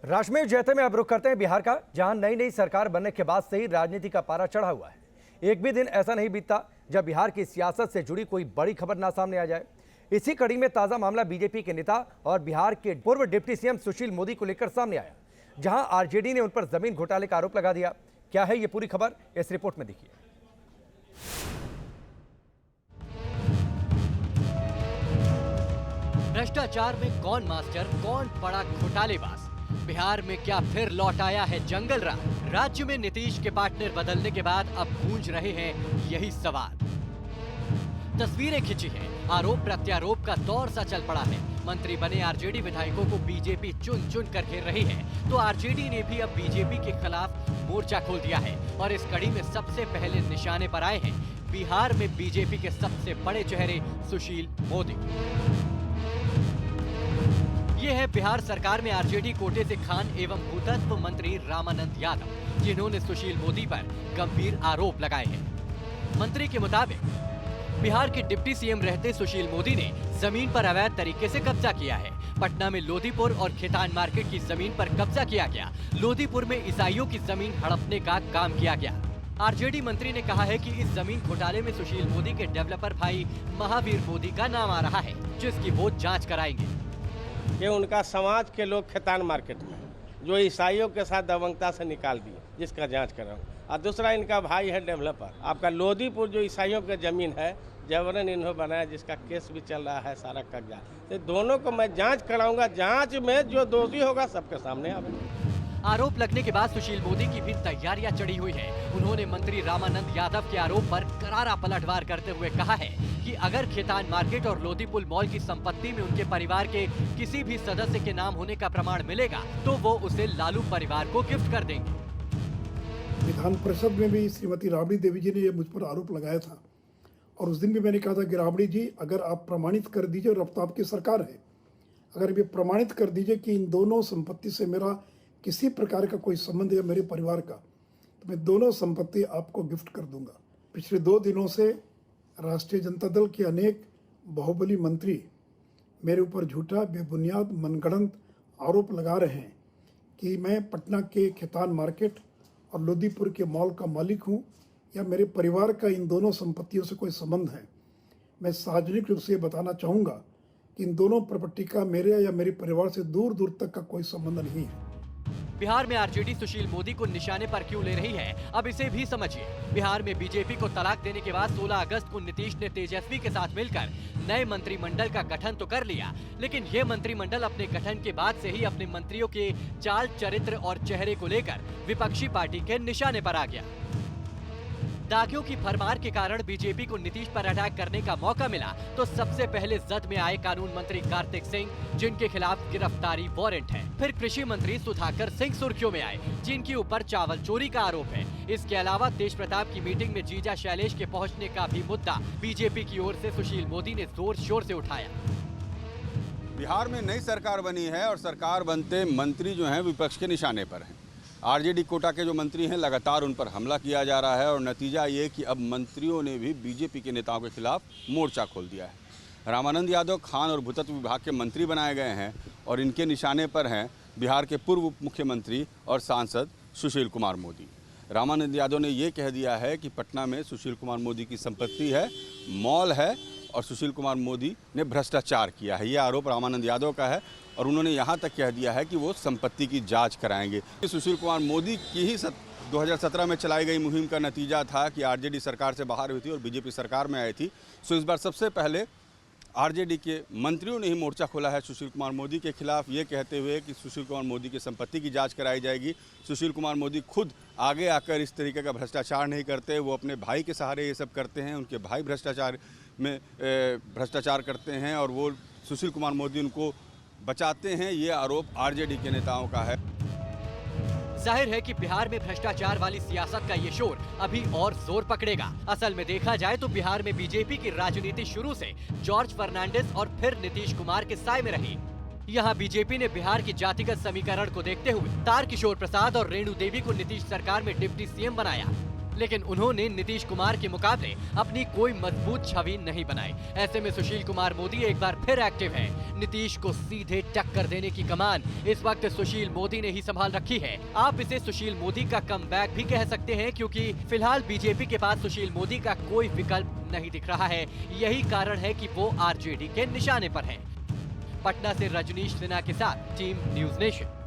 राजमेर जैते में अब रुख करते हैं बिहार का, जहां नई नई सरकार बनने के बाद से ही राजनीति का पारा चढ़ा हुआ है। एक भी दिन ऐसा नहीं बीतता जब बिहार की सियासत से जुड़ी कोई बड़ी खबर ना सामने आ जाए। इसी कड़ी में ताजा मामला बीजेपी के नेता और बिहार के पूर्व डिप्टी सीएम सुशील मोदी को लेकर सामने आया, जहां आरजेडी ने उन पर जमीन घोटाले का आरोप लगा दिया। क्या है ये पूरी खबर, इस रिपोर्ट में देखिए। भ्रष्टाचार में कौन मास्टर, कौन बड़ा घोटालेबाज? बिहार में क्या फिर लौट आया है जंगल राज? राज्य में नीतीश के पार्टनर बदलने के बाद अब गूंज रहे हैं यही सवाल। तस्वीरें खिंची हैं, आरोप प्रत्यारोप का दौर सा चल पड़ा है। मंत्री बने आरजेडी विधायकों को बीजेपी चुन चुन कर घेर रही है, तो आरजेडी ने भी अब बीजेपी के खिलाफ मोर्चा खोल दिया है और इस कड़ी में सबसे पहले निशाने पर आए हैं बिहार में बीजेपी के सबसे बड़े चेहरे सुशील मोदी। ये है बिहार सरकार में आरजेडी कोटे से खान एवं भूतत्व मंत्री रामानंद यादव, जिन्होंने सुशील मोदी पर गंभीर आरोप लगाए हैं। मंत्री के मुताबिक बिहार के डिप्टी सीएम रहते सुशील मोदी ने जमीन पर अवैध तरीके से कब्जा किया है। पटना में लोधीपुर और खेतान मार्केट की जमीन पर कब्जा किया गया। लोधीपुर में ईसाइयों की जमीन हड़पने का काम किया गया। आरजेडी मंत्री ने कहा है कि इस जमीन घोटाले में सुशील मोदी के डेवलपर भाई महावीर मोदी का नाम आ रहा है, जिसकी वो जांच कराएंगे। ये उनका समाज के लोग खेतान मार्केट में जो ईसाइयों के साथ दबंगता से निकाल दिए, जिसका जांच कर रहा हूँ। और दूसरा इनका भाई है डेवलपर, आपका लोधीपुर जो ईसाइयों की जमीन है, जबरन इन्होंने बनाया, जिसका केस भी चल रहा है, सारा कागजात। तो दोनों को मैं जांच कराऊंगा, जांच में जो दोषी होगा सबके सामने आवेगा। आरोप लगने के बाद सुशील मोदी की भी तैयारियां चढ़ी हुई है। उन्होंने मंत्री रामानंद यादव के आरोप पर करारा पलटवार करते हुए कहा है कि अगर खेतान मार्केट और लोधीपुर मॉल की संपत्ति में उनके परिवार के किसी भी सदस्य के नाम होने का प्रमाण मिलेगा तो वो उसे लालू परिवार को गिफ्ट कर देंगे। विधान परिषद में भी श्रीमती राबड़ी देवी जी ने ये मुझ पर आरोप लगाया था और उस दिन भी मैंने कहा था कि राबड़ी जी, अगर आप प्रमाणित कर दीजिए, और अब तो आपकी सरकार है, अगर ये प्रमाणित कर दीजिए कि इन दोनों संपत्ति से मेरा किसी प्रकार का कोई संबंध है मेरे परिवार का, तो मैं दोनों संपत्ति आपको गिफ्ट कर दूंगा। पिछले 2 दिनों से राष्ट्रीय जनता दल के अनेक बाहुबली मंत्री मेरे ऊपर झूठा, बेबुनियाद, मनगढ़ंत आरोप लगा रहे हैं कि मैं पटना के खेतान मार्केट और लोधीपुर के मॉल का मालिक हूं या मेरे परिवार का इन दोनों संपत्तियों से कोई संबंध है। मैं सार्वजनिक रूप से ये बताना चाहूँगा कि इन दोनों प्रॉपर्टी का मेरे या मेरे परिवार से दूर दूर तक का कोई संबंध नहीं है। बिहार में आरजेडी सुशील मोदी को निशाने पर क्यों ले रही है, अब इसे भी समझिए। बिहार में बीजेपी को तलाक देने के बाद 16 अगस्त को नीतीश ने तेजस्वी के साथ मिलकर नए मंत्रिमंडल का गठन तो कर लिया, लेकिन ये मंत्रिमंडल अपने गठन के बाद से ही अपने मंत्रियों के चाल, चरित्र और चेहरे को लेकर विपक्षी पार्टी के निशाने पर आ गया। दागियों की भरमार के कारण बीजेपी को नीतीश पर अटैक करने का मौका मिला तो सबसे पहले जद में आए कानून मंत्री कार्तिक सिंह, जिनके खिलाफ गिरफ्तारी वारंट है। फिर कृषि मंत्री सुधाकर सिंह सुर्खियों में आए, जिनके ऊपर चावल चोरी का आरोप है। इसके अलावा तेज प्रताप की मीटिंग में जीजा शैलेश के पहुंचने का भी मुद्दा बीजेपी की ओर से सुशील मोदी ने जोर शोर से उठाया। बिहार में नई सरकार बनी है और सरकार बनते मंत्री जो हैं विपक्ष के निशाने पर हैं। आरजेडी कोटा के जो मंत्री हैं लगातार उन पर हमला किया जा रहा है और नतीजा ये कि अब मंत्रियों ने भी बीजेपी के नेताओं के खिलाफ मोर्चा खोल दिया है। रामानंद यादव खान और भूतत्व विभाग के मंत्री बनाए गए हैं और इनके निशाने पर हैं बिहार के पूर्व मुख्यमंत्री और सांसद सुशील कुमार मोदी। रामानंद यादव ने ये कह दिया है कि पटना में सुशील कुमार मोदी की संपत्ति है, मॉल है और सुशील कुमार मोदी ने भ्रष्टाचार किया है। ये आरोप रामानंद यादव का है और उन्होंने यहाँ तक कह दिया है कि वो संपत्ति की जांच कराएंगे। सुशील कुमार मोदी की ही 2017 में चलाई गई मुहिम का नतीजा था कि आरजेडी सरकार से बाहर हुई थी और बीजेपी सरकार में आई थी। सो इस बार सबसे पहले आरजेडी के मंत्रियों ने ही मोर्चा खोला है सुशील कुमार मोदी के खिलाफ, ये कहते हुए कि सुशील कुमार मोदी की संपत्ति की जांच कराई जाएगी। सुशील कुमार मोदी खुद आगे आकर इस तरीके का भ्रष्टाचार नहीं करते, वो अपने भाई के सहारे ये सब करते हैं। उनके भाई भ्रष्टाचार करते हैं और वो सुशील कुमार मोदी उनको बचाते हैं। ये आरोप आरजेडी के नेताओं का है। जाहिर है कि बिहार में भ्रष्टाचार वाली सियासत का ये शोर अभी और जोर पकड़ेगा। असल में देखा जाए तो बिहार में बीजेपी की राजनीति शुरू से जॉर्ज फर्नांडिस और फिर नीतीश कुमार के साए में रही। यहाँ बीजेपी ने बिहार की जातिगत समीकरण को देखते हुए तारकिशोर प्रसाद और रेणु देवी को नीतीश सरकार में डिप्टी सीएम बनाया, लेकिन उन्होंने नीतीश कुमार के मुकाबले अपनी कोई मजबूत छवि नहीं बनाई। ऐसे में सुशील कुमार मोदी एक बार फिर एक्टिव हैं। नीतीश को सीधे टक्कर देने की कमान इस वक्त सुशील मोदी ने ही संभाल रखी है। आप इसे सुशील मोदी का कमबैक भी कह सकते हैं, क्योंकि फिलहाल बीजेपी के पास सुशील मोदी का कोई विकल्प नहीं दिख रहा है। यही कारण है कि वो आरजेडी के निशाने पर हैं। पटना से रजनीश सिन्हा के साथ टीम न्यूज़ नेशन।